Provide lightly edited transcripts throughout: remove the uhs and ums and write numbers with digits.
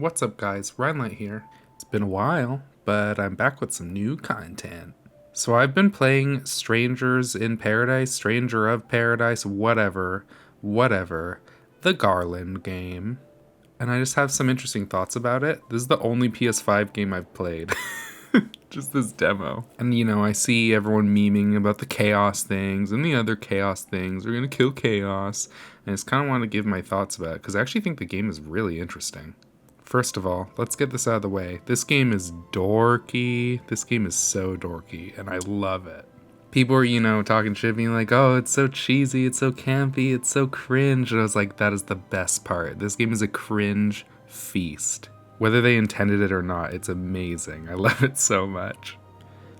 What's up, guys? Rinelight here. It's been a while, but I'm back with some new content. So I've been playing Strangers in Paradise, Stranger of Paradise, whatever, the Garland game. And I just have some interesting thoughts about it. This is the only PS5 game I've played. Just this demo. And I see everyone memeing about the chaos things and the other chaos things. We're gonna kill chaos. And I just kind of want to give my thoughts about it because I actually think the game is really interesting. First of all, let's get this out of the way. This game is dorky. This game is so dorky, and I love it. People are, talking shit, being like, oh, it's so cheesy, it's so campy, it's so cringe. And I was like, that is the best part. This game is a cringe feast. Whether they intended it or not, it's amazing. I love it so much.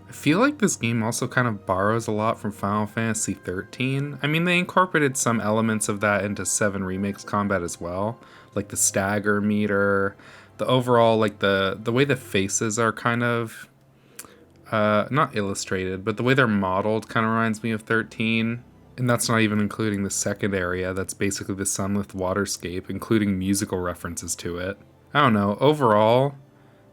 I feel like this game also kind of borrows a lot from Final Fantasy 13. I mean, they incorporated some elements of that into 7 Remake's combat as well, like the stagger meter, the overall, like the way the faces are kind of, not illustrated, but the way they're modeled kind of reminds me of 13. And that's not even including the second area, that's basically the Sunlit Waterscape, including musical references to it. I don't know, overall,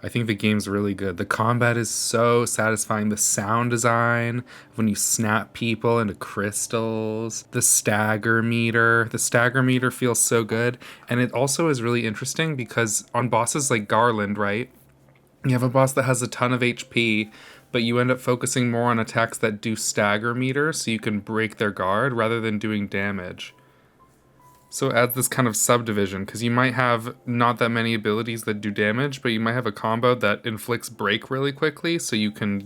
I think the game's really good. The combat is so satisfying. The sound design, when you snap people into crystals, the stagger meter feels so good. And it also is really interesting because on bosses like Garland, right? You have a boss that has a ton of HP, but you end up focusing more on attacks that do stagger meter so you can break their guard rather than doing damage. So it adds this kind of subdivision, because you might have not that many abilities that do damage, but you might have a combo that inflicts break really quickly, so you can,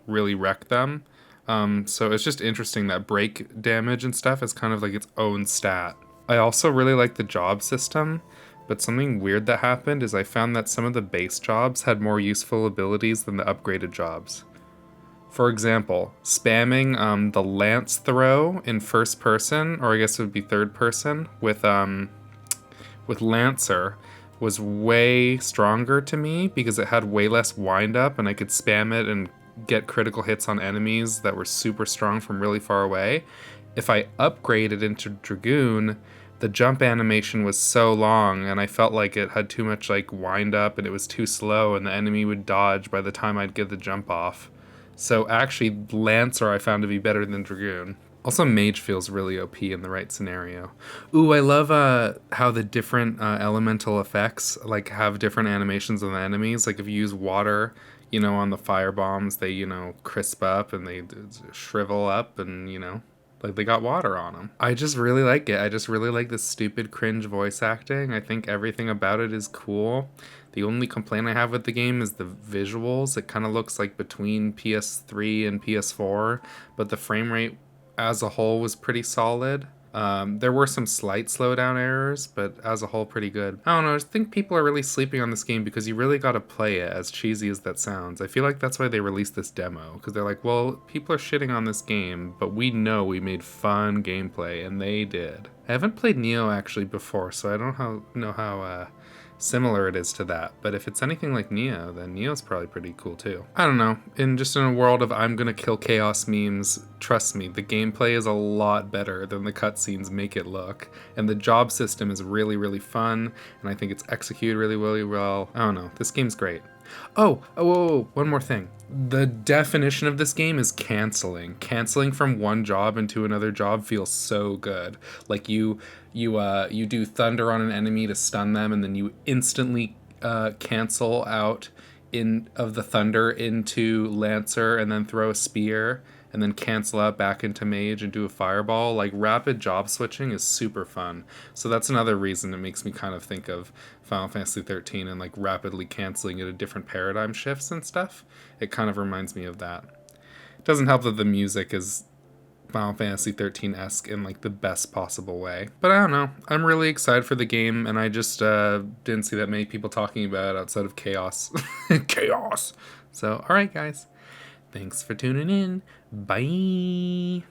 really wreck them. So it's just interesting that break damage and stuff is kind of like its own stat. I also really like the job system, but something weird that happened is I found that some of the base jobs had more useful abilities than the upgraded jobs. For example, spamming the lance throw in first person, or I guess it would be third person, with Lancer was way stronger to me because it had way less wind up and I could spam it and get critical hits on enemies that were super strong from really far away. If I upgraded into Dragoon, the jump animation was so long and I felt like it had too much wind up and it was too slow and the enemy would dodge by the time I'd get the jump off. So actually, Lancer I found to be better than Dragoon. Also, Mage feels really OP in the right scenario. Ooh, I love how the different elemental effects have different animations on the enemies. Like if you use water, on the fire bombs, they crisp up and they shrivel up and they got water on them. I just really like it. I just really like the stupid cringe voice acting. I think everything about it is cool. The only complaint I have with the game is the visuals. It kind of looks like between PS3 and PS4, but the frame rate as a whole was pretty solid. There were some slight slowdown errors, but as a whole pretty good. I don't know, I just think people are really sleeping on this game because you really gotta play it, as cheesy as that sounds. I feel like that's why they released this demo, because they're like, well, people are shitting on this game, but we know we made fun gameplay, and they did. I haven't played Neo actually before, so I don't know how similar it is to that, but if it's anything like Neo, then Neo's probably pretty cool too. I don't know, in a world of I'm gonna kill chaos memes, trust me, the gameplay is a lot better than the cutscenes make it look, and the job system is really, really fun, and I think it's executed really, really well. I don't know, this game's great. Oh, one more thing. The definition of this game is canceling. Canceling from one job into another job feels so good. Like you do thunder on an enemy to stun them, and then you instantly cancel out of the thunder into Lancer, and then throw a spear, and then cancel out back into Mage and do a fireball. Like, rapid job switching is super fun. So that's another reason it makes me kind of think of Final Fantasy 13 and rapidly canceling at different paradigm shifts and stuff. It kind of reminds me of that. It doesn't help that the music is Final Fantasy 13-esque in the best possible way. But I don't know. I'm really excited for the game, and I just didn't see that many people talking about it outside of Chaos. Chaos! So, alright guys. Thanks for tuning in. Bye!